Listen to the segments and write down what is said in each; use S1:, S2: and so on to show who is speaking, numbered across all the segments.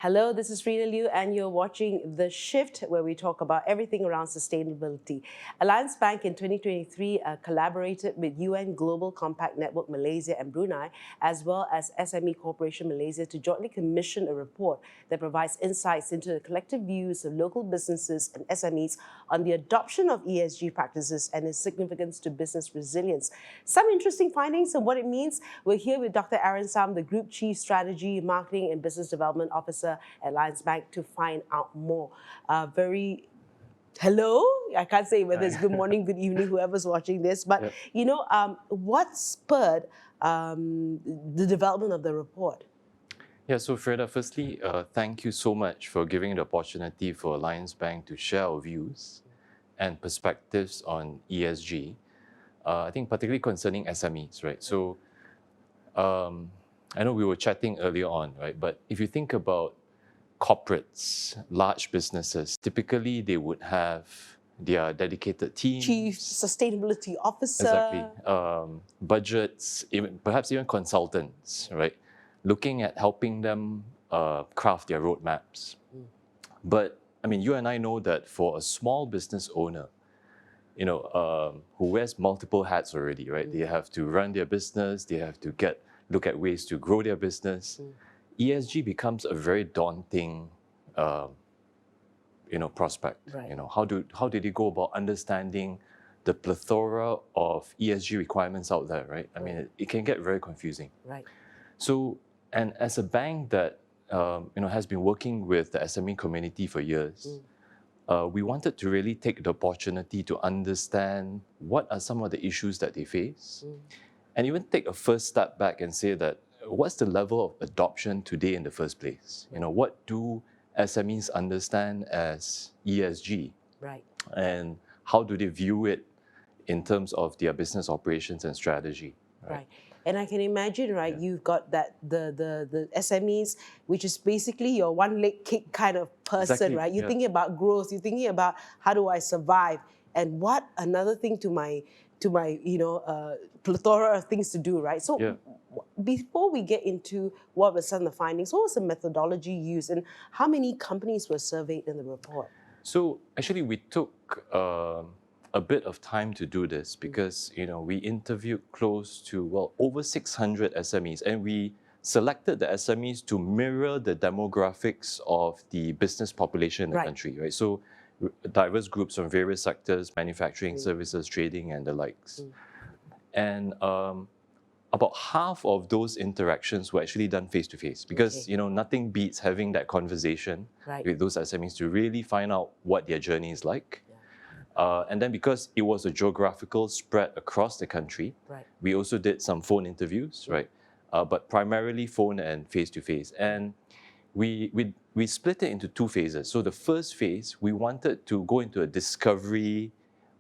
S1: Hello, this is 𝗕𝗏𝗍 and you're watching The Shift, where we talk about everything around sustainability. Alliance Bank in 2023 collaborated with UN Global Compact Network Malaysia and Brunei, as well as SME Corporation Malaysia, to jointly commission a report that provides insights into the collective views of local businesses and SMEs on the adoption of ESG practices and its significance to business resilience. Some interesting findings and what it means. We're here with Dr. Aaron Sam, the Group Chief Strategy, Marketing and Business Development Officer at Alliance Bank, to find out more. Hello? I can't say whether it's good morning, good evening, whoever's watching this, but what spurred the development of the report?
S2: Yeah, so Freda, firstly, thank you so much for giving the opportunity for Alliance Bank to share our views and perspectives on ESG. I think particularly concerning SMEs, right? So I know we were chatting earlier on, right? But if you think about corporates, large businesses, typically they would have their dedicated teams.
S1: Chief Sustainability Officer.
S2: Exactly. Budgets, perhaps even consultants, right? Looking at helping them craft their roadmaps. But I mean, you and I know that for a small business owner, who wears multiple hats already, right? They have to run their business, they have to look at ways to grow their business. ESG becomes a very daunting, prospect.
S1: Right.
S2: How do they go about understanding the plethora of ESG requirements out there, right? I mean, it can get very confusing.
S1: Right.
S2: So, and as a bank that has been working with the SME community for years, we wanted to really take the opportunity to understand what are some of the issues that they face, and even take a first step back and say that what's the level of adoption today in the first place? What do SMEs understand as ESG?
S1: Right.
S2: And how do they view it in terms of their business operations and strategy?
S1: Right. And I can imagine, right, you've got that the SMEs, which is basically your one-leg kick kind of person,
S2: Exactly,
S1: right? You're thinking about growth, you're thinking about how do I survive, and what another thing to my plethora of things to do, right? So before we get into what were some of the findings, what was the methodology used, and how many companies were surveyed in the report?
S2: So actually, we took a bit of time to do this because we interviewed close to over 600 SMEs, and we selected the SMEs to mirror the demographics of the business population in the country, right? So diverse groups from various sectors, manufacturing, services, trading, and the likes. And about half of those interactions were actually done face-to-face because nothing beats having that conversation with those SMEs to really find out what their journey is like. And then because it was a geographical spread across the country, we also did some phone interviews, right? But primarily phone and face-to-face. And we split it into two phases. So the first phase, we wanted to go into a discovery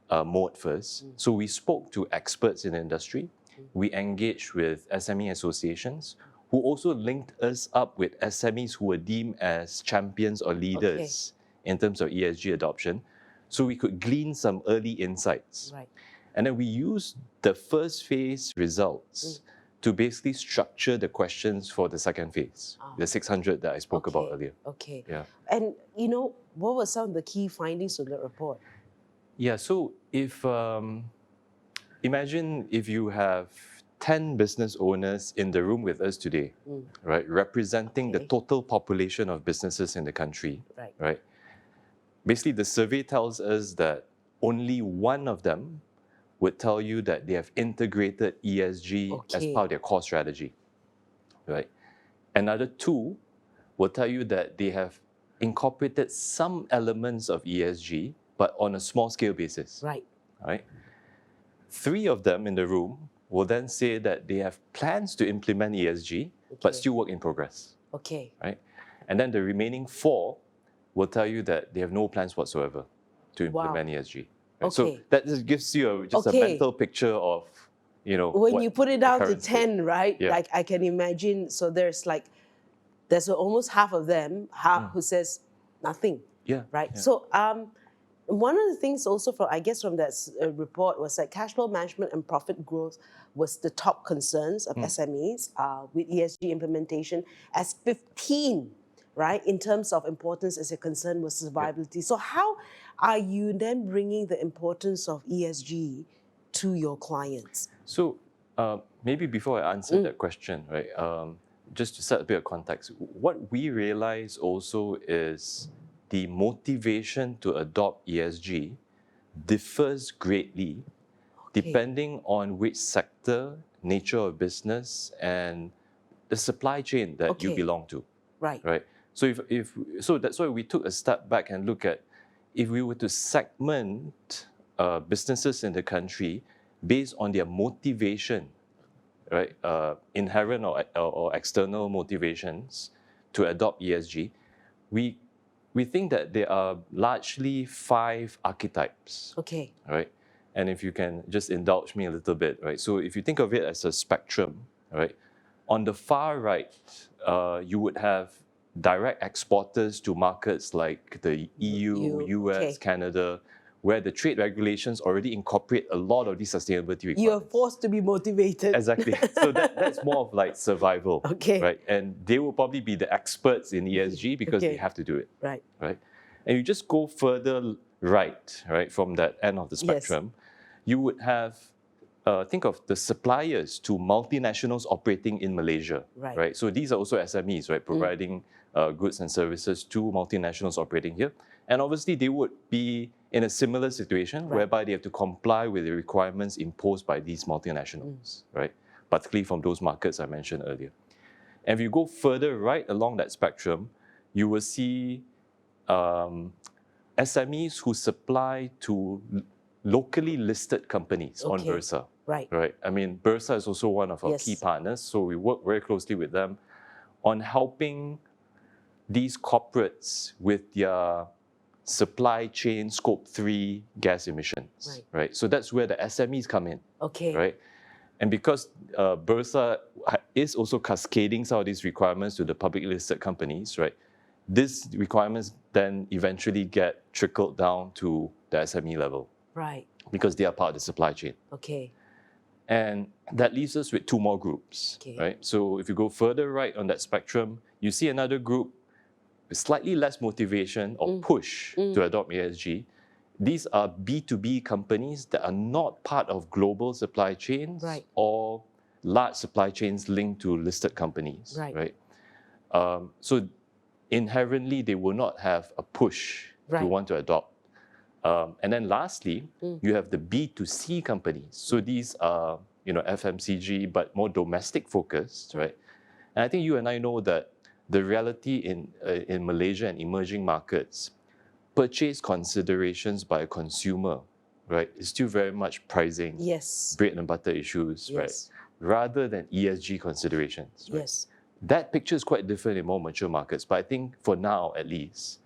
S2: mode first. So we spoke to experts in the industry. We engaged with SME associations who also linked us up with SMEs who were deemed as champions or leaders in terms of ESG adoption, so we could glean some early insights.
S1: Right.
S2: And then we used the first phase results to basically structure the questions for the second phase, the 600 that I spoke about earlier.
S1: Okay.
S2: Yeah.
S1: And what were some of the key findings of the report?
S2: Yeah, so if imagine if you have 10 business owners in the room with us today, right, representing the total population of businesses in the country, right? Basically, the survey tells us that only one of them would tell you that they have integrated ESG as part of their core strategy, right? Another two will tell you that they have incorporated some elements of ESG, but on a small scale basis.
S1: Right.
S2: Right? Three of them in the room will then say that they have plans to implement ESG, but still work in progress.
S1: Okay.
S2: Right? And then the remaining four will tell you that they have no plans whatsoever to implement ESG. Right? So that just gives you a mental picture of,
S1: when you put it down to 10, right?
S2: Yeah.
S1: Like I can imagine, so there's almost half of them who says nothing.
S2: Yeah.
S1: Right?
S2: Yeah.
S1: So one of the things also from that report was that cash flow management and profit growth was the top concerns of SMEs with ESG implementation, as 15 right? In terms of importance as a concern versus viability. So how are you then bringing the importance of ESG to your clients?
S2: So maybe before I answer that question, right, just to set a bit of context, what we realize also is the motivation to adopt ESG differs greatly depending on which sector, nature of business, and the supply chain that you belong to.
S1: Right.
S2: So so that's why we took a step back and look at if we were to segment businesses in the country based on their motivation, right, inherent or external motivations to adopt ESG, we think that there are largely 5 archetypes.
S1: Okay.
S2: Right, and if you can just indulge me a little bit, right. So if you think of it as a spectrum, right, on the far right, you would have direct exporters to markets like the EU, US, Canada, where the trade regulations already incorporate a lot of these sustainability requirements.
S1: You're forced to be motivated.
S2: Exactly. So that's more of like survival. Right? And they will probably be the experts in ESG because they have to do it.
S1: Right.
S2: And you just go further right, from that end of the spectrum, you would have, think of the suppliers to multinationals operating in Malaysia. Right. So these are also SMEs, right, providing goods and services to multinationals operating here. And obviously they would be in a similar situation whereby they have to comply with the requirements imposed by these multinationals, right? Particularly from those markets I mentioned earlier. And if you go further right along that spectrum, you will see SMEs who supply to locally listed companies on Bursa. Right. I mean, Bursa is also one of our key partners, so we work very closely with them on helping these corporates with their supply chain Scope 3 gas emissions, right? So that's where the SMEs come in, right? And because Bursa is also cascading some of these requirements to the publicly listed companies, right? These requirements then eventually get trickled down to the SME level,
S1: right?
S2: Because they are part of the supply chain. And that leaves us with 2 more groups, right? So if you go further right on that spectrum, you see another group with slightly less motivation or push to adopt ESG. These are B2B companies that are not part of global supply chains or large supply chains linked to listed companies, right? So inherently, they will not have a push to want to adopt. And then lastly, you have the B2C companies. So these are, FMCG, but more domestic focused, right? And I think you and I know that the reality in Malaysia and emerging markets, purchase considerations by a consumer, right, is still very much pricing, bread and butter issues, right, rather than ESG considerations. Right? That picture is quite different in more mature markets, but I think for now, at least,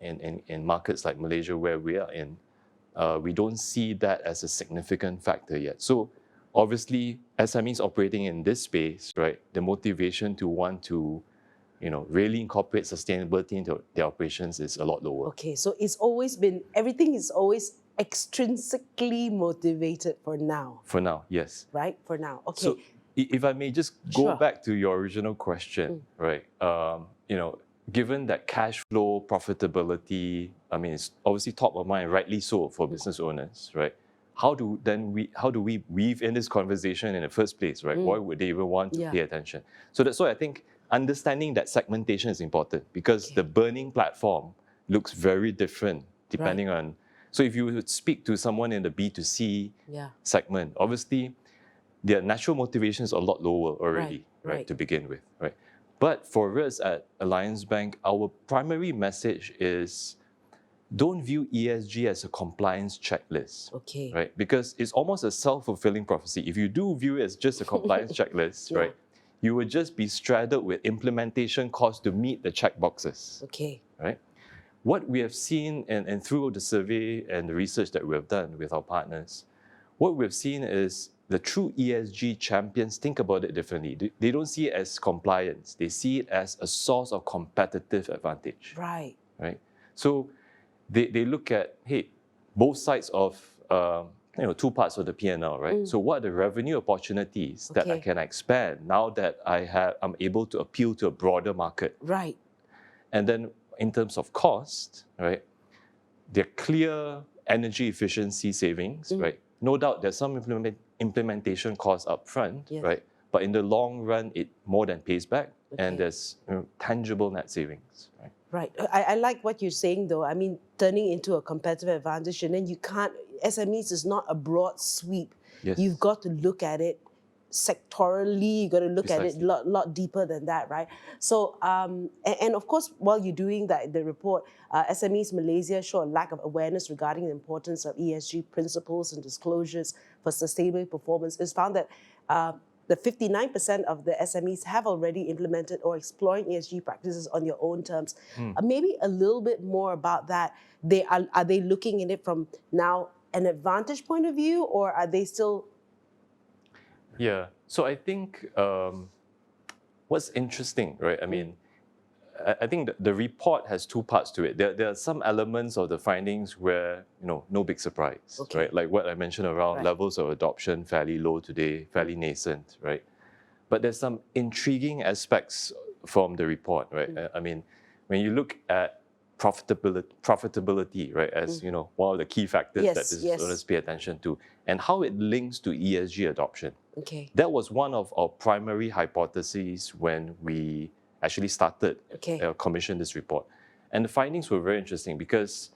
S2: in markets like Malaysia where we are in, we don't see that as a significant factor yet. So obviously, SMEs operating in this space, right, the motivation to want to really incorporate sustainability into their operations is a lot lower.
S1: So it's always been, everything is always extrinsically motivated for now.
S2: For now, yes.
S1: Right, for now.
S2: So if I may just go back to your original question, right? Given that cash flow, profitability, I mean, it's obviously top of mind, rightly so for business owners, right? How do we weave in this conversation in the first place, right? Why would they even want to pay attention? So that's why I think understanding that segmentation is important because the burning platform looks very different depending on. So if you would speak to someone in the B2C segment, obviously their natural motivation is a lot lower already, right, to begin with, right? But for us at Alliance Bank, our primary message is don't view ESG as a compliance checklist, right? Because it's almost a self-fulfilling prophecy. If you do view it as just a compliance checklist, right, you would just be straddled with implementation costs to meet the check boxes, right? What we have seen, and through the survey and the research that we have done with our partners, what we've seen is the true ESG champions think about it differently. They don't see it as compliance. They see it as a source of competitive advantage.
S1: Right.
S2: So they look at, hey, both sides of, 2 parts of the P&L, right? So what are the revenue opportunities that I can expand now that I'm able to appeal to a broader market?
S1: Right.
S2: And then in terms of cost, right, there are clear energy efficiency savings, right? No doubt there's some implementation costs up front, right? But in the long run, it more than pays back, and there's tangible net savings, right?
S1: Right. I like what you're saying, though. I mean, turning into a competitive advantage, and then you can't, SMEs is not a broad sweep.
S2: Yes.
S1: You've got to look at it sectorally, you've got to look at it a lot deeper than that, right? So, and of course, while you're doing that, the report, SMEs Malaysia show a lack of awareness regarding the importance of ESG principles and disclosures for sustainable performance. It's found that the 59% of the SMEs have already implemented or exploring ESG practices on their own terms. Maybe a little bit more about that. Are they looking at it from now an advantage point of view, or are they still?
S2: Yeah, so I think what's interesting, right? I mean, I think the report has two parts to it. There are some elements of the findings where, no big surprise, right? Like what I mentioned around levels of adoption, fairly low today, fairly nascent, right? But there's some intriguing aspects from the report, right? I mean, when you look at profitability, right, as one of the key factors that business owners pay attention to, and how it links to ESG adoption. That was one of our primary hypotheses when we actually started commissioned this report. And the findings were very interesting because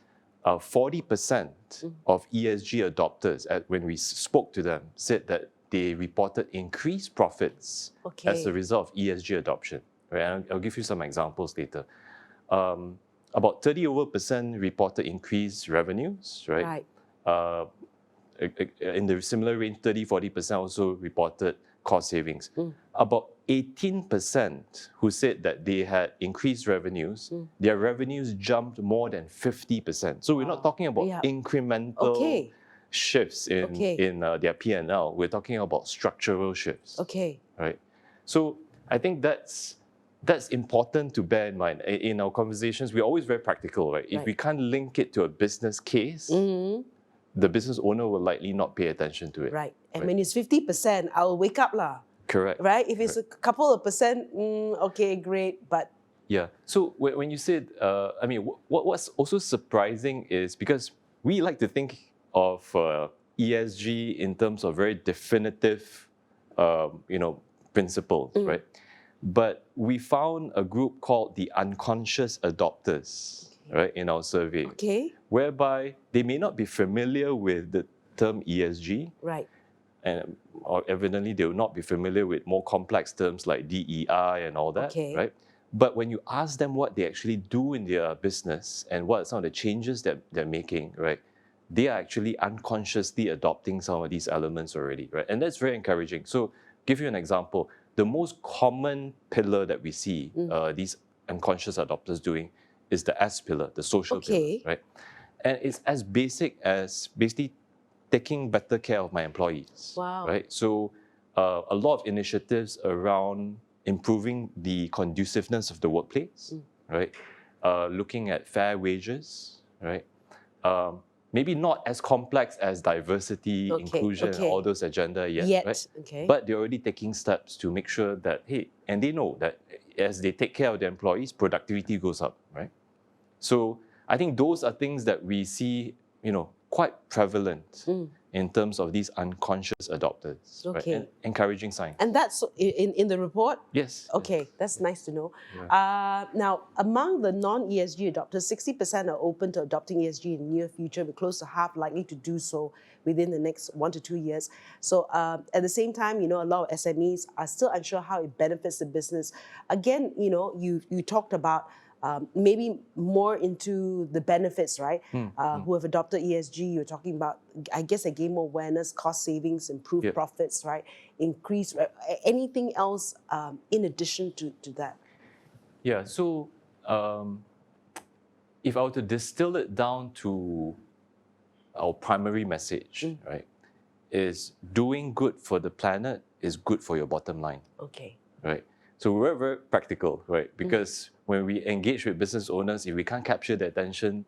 S2: 40% of ESG adopters, when we spoke to them, said that they reported increased profits as a result of ESG adoption. Right? And I'll give you some examples later. About 30% reported increased revenues, right? In the similar range, 30-40% also reported cost savings. About 18% who said that they had increased revenues, their revenues jumped more than 50%. So we're not talking about incremental shifts in their P&L. We're talking about structural shifts. Right? So I think that's important to bear in mind. In our conversations, we're always very practical, right? If we can't link it to a business case, the business owner will likely not pay attention to it.
S1: Right. And when it's 50%, I'll wake up lah.
S2: Correct.
S1: Right? If it's a couple of percent, okay, great, but...
S2: Yeah. So when you said, I mean, what's also surprising is because we like to think of ESG in terms of very definitive, principles, right? But we found a group called the unconscious adopters, right, in our survey, whereby they may not be familiar with the term ESG,
S1: right,
S2: or evidently they will not be familiar with more complex terms like DEI and all that, right? But when you ask them what they actually do in their business and what are some of the changes that they're making, right, they are actually unconsciously adopting some of these elements already, right? And that's very encouraging. So, give you an example. The most common pillar that we see these unconscious adopters doing is the S pillar, the social pillar, right? And it's as basic as basically taking better care of my employees, right? So a lot of initiatives around improving the conduciveness of the workplace, right? Looking at fair wages, right? Maybe not as complex as diversity, inclusion, and all those agenda yet, right? But they're already taking steps to make sure that, hey, and they know that as they take care of their employees, productivity goes up, right? So I think those are things that we see, quite prevalent in terms of these unconscious adopters, right? And encouraging signs.
S1: And that's in the report?
S2: Yes.
S1: Okay, that's nice to know. Now, among the non-ESG adopters, 60% are open to adopting ESG in the near future, with close to half likely to do so within the next 1 to 2 years. So at the same time, a lot of SMEs are still unsure how it benefits the business. Again, you talked about maybe more into the benefits, right? Who have adopted ESG, you're talking about, I guess, they gain more awareness, cost savings, improved profits, right? Increase, anything else in addition to that?
S2: Yeah, so if I were to distill it down to our primary message, right, is doing good for the planet is good for your bottom line. Right? So we're very practical, right? Because when we engage with business owners, if we can't capture their attention,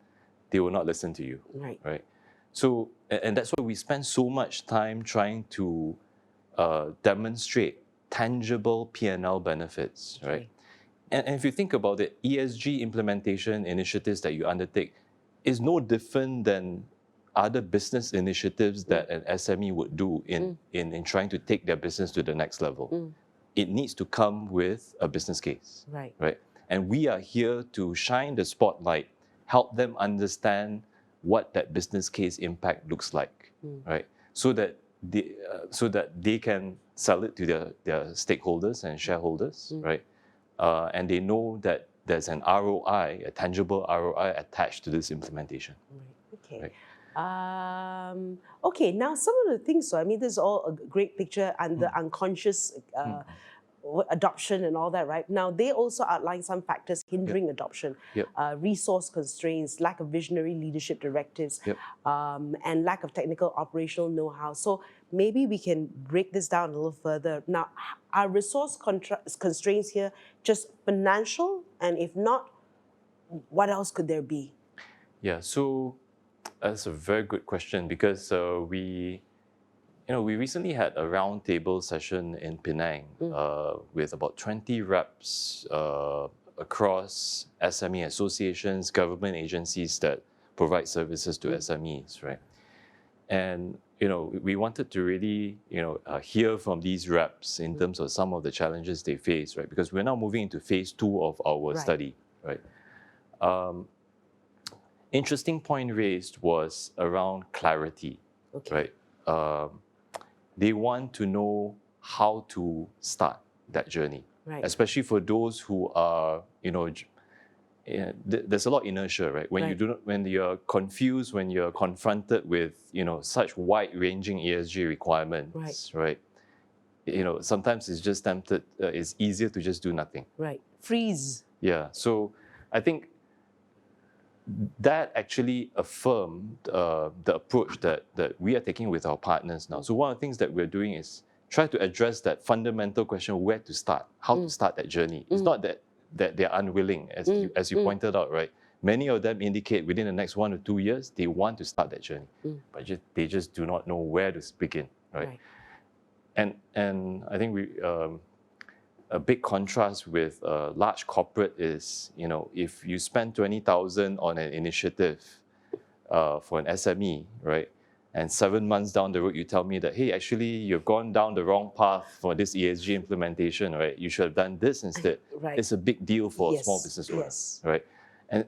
S2: they will not listen to you, right? So, and that's why we spend so much time trying to demonstrate tangible P&L benefits, right? and if you think about it, ESG implementation initiatives that you undertake is no different than other business initiatives that an SME would do in trying to take their business to the next level. It needs to come with a business case, right? And we are here to shine the spotlight, help them understand what that business case impact looks like, right? So that they can sell it to their stakeholders and shareholders, right? And they know that there's an ROI, a tangible ROI attached to this implementation.
S1: Okay.
S2: Right.
S1: Okay, now some of the things, so I mean, this is all a great picture and the unconscious adoption and all that, right? Now, they also outline some factors hindering adoption, resource constraints, lack of visionary leadership directives, and lack of technical operational know-how. So maybe we can break this down a little further. Now, are resource constraints here just financial? And if not, what else could there be?
S2: Yeah, so that's a very good question because we recently had a roundtable session in Penang with about 20 reps across SME associations, government agencies that provide services to SMEs, right? And we wanted to really hear from these reps in terms of some of the challenges they face, right? Because we're now moving into phase 2 of our study, right? Interesting point raised was around clarity, right? They want to know how to start that journey, especially for those who are, there's a lot of inertia, right? When you're confused, when you're confronted with, such wide-ranging ESG requirements, right? Sometimes it's just it's easier to just do nothing.
S1: Right. Freeze.
S2: Yeah. So I think that actually affirmed the approach that we are taking with our partners now. So one of the things that we're doing is try to address that fundamental question, where to start, how to start that journey. It's not that they're unwilling, as you pointed out, right? Many of them indicate within the next 1 or 2 years, they want to start that journey, but they just do not know where to begin, right? And I think a big contrast with large corporate is, if you spend 20,000 on an initiative for an SME, right? And 7 months down the road, you tell me that, hey, actually, you've gone down the wrong path for this ESG implementation, right? You should have done this instead. It's a big deal for a small business owner, right?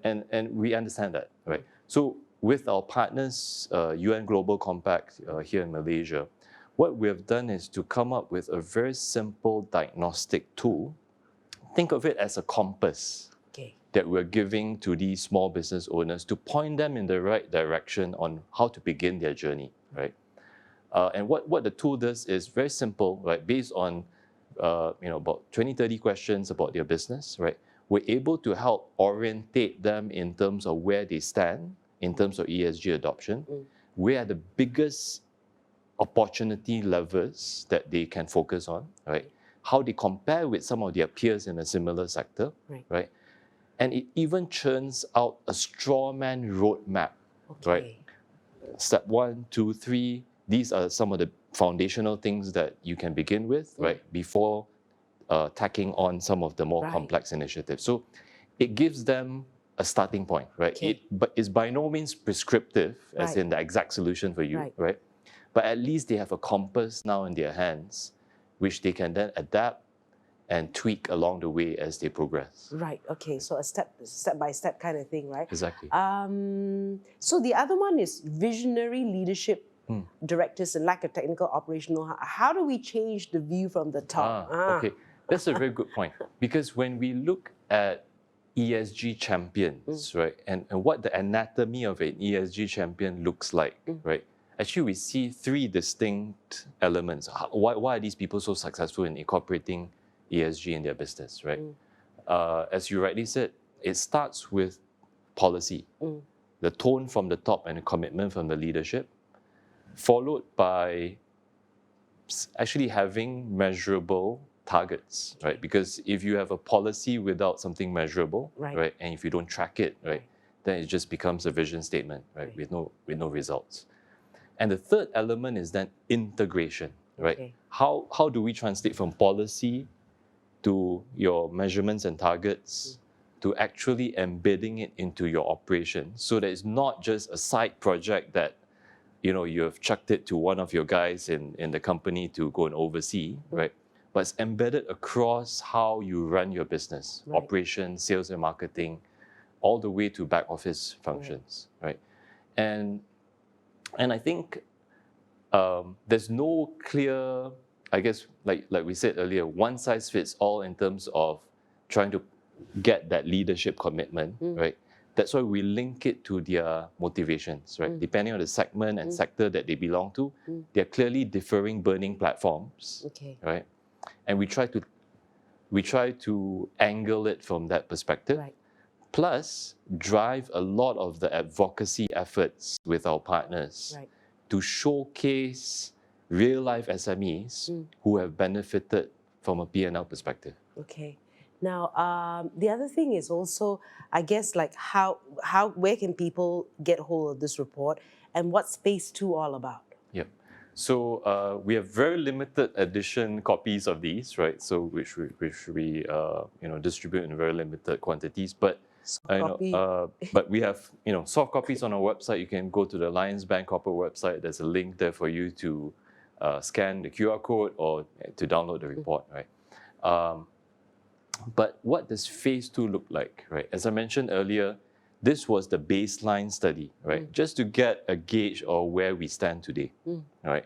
S2: And we understand that, right? So with our partners, UN Global Compact here in Malaysia, what we have done is to come up with a very simple diagnostic tool. Think of it as a compass that we're giving to these small business owners to point them in the right direction on how to begin their journey, right? And what the tool does is very simple, right? Based on about 20-30 questions about their business, right? We're able to help orientate them in terms of where they stand in terms of ESG adoption, where are the biggest opportunity levers that they can focus on, right? How they compare with some of their peers in a similar sector, right? And it even churns out a strawman roadmap, right? Step 1, 2, 3, these are some of the foundational things that you can begin with, right? Before tacking on some of the more complex initiatives. So it gives them a starting point, right? But it's by no means prescriptive, as in the exact solution for you, right? But at least they have a compass now in their hands, which they can then adapt and tweak along the way as they progress.
S1: Right, okay, so a step-by-step kind of thing, right?
S2: Exactly.
S1: So the other one is visionary leadership directives and lack of technical operational. How do we change the view from the top?
S2: Okay, that's a very good point. Because when we look at ESG champions, right, and what the anatomy of an ESG champion looks like, right? Actually, we see 3 distinct elements. Why are these people so successful in incorporating ESG in their business, right? As you rightly said, it starts with policy, the tone from the top and the commitment from the leadership, followed by actually having measurable targets, right? Because if you have a policy without something measurable, right, and if you don't track it, right, then it just becomes a vision statement, right, with no results. And the third element is then integration, right? How do we translate from policy to your measurements and targets to actually embedding it into your operation, so that it's not just a side project that you have chucked it to one of your guys in the company to go and oversee, right? But it's embedded across how you run your business, operations, sales and marketing, all the way to back office functions, right? And I think there's no clear, I guess, like we said earlier, one size fits all in terms of trying to get that leadership commitment, right? That's why we link it to their motivations, right? Depending on the segment and sector that they belong to, they're clearly differing burning platforms, right? And we try to angle it from that perspective. Plus, drive a lot of the advocacy efforts with our partners to showcase real-life SMEs who have benefited from a P&L perspective.
S1: Okay. Now, the other thing is also, I guess, like where can people get hold of this report, and what's Phase 2 all about?
S2: Yep. So we have very limited edition copies of these, right? So which we distribute in very limited quantities, but but we have soft copies on our website. You can go to the Alliance Bank corporate website. There's a link there for you to scan the QR code or to download the report, right? But what does Phase 2 look like, right? As I mentioned earlier, this was the baseline study, right? Just to get a gauge of where we stand today, right?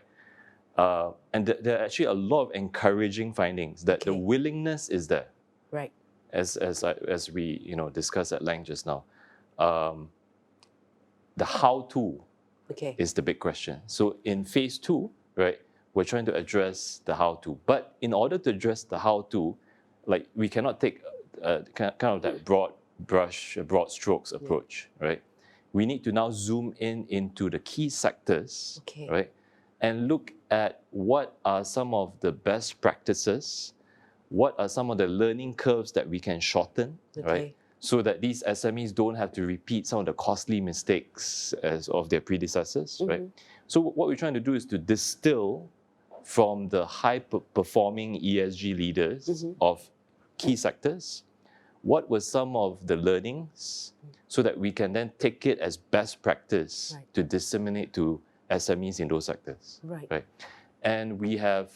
S2: And there are actually a lot of encouraging findings that the willingness is there,
S1: right?
S2: As we discussed at length just now. The how-to is the big question. So in Phase 2, right, we're trying to address the how-to. But in order to address the how-to, like we cannot take kind of that broad strokes approach, right? We need to now zoom into the key sectors, right? And look at what are some of the best practices, what are some of the learning curves that we can shorten, right? So that these SMEs don't have to repeat some of the costly mistakes of their predecessors, right? So what we're trying to do is to distill from the high-performing ESG leaders of key sectors, what were some of the learnings, so that we can then take it as best practice to disseminate to SMEs in those sectors, right? And we have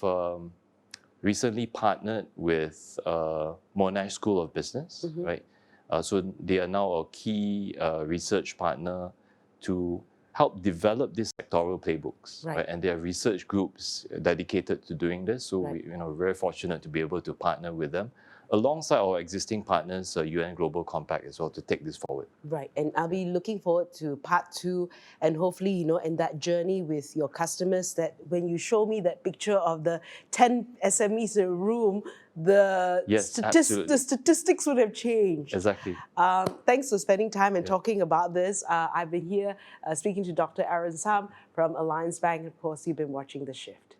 S2: recently partnered with Monash School of Business, right? So they are now a key research partner to help develop these sectoral playbooks, right? And there are research groups dedicated to doing this. So we're very fortunate to be able to partner with them, alongside our existing partners, UN Global Compact as well, to take this forward. Right,
S1: and I'll be looking forward to Part 2, and hopefully, in that journey with your customers, that when you show me that picture of the 10 SMEs in a room, the statistics would have changed.
S2: Exactly.
S1: Thanks for spending time and talking about this. I've been here speaking to Dr. Aaron Sam from Alliance Bank. Of course, you've been watching The Shift.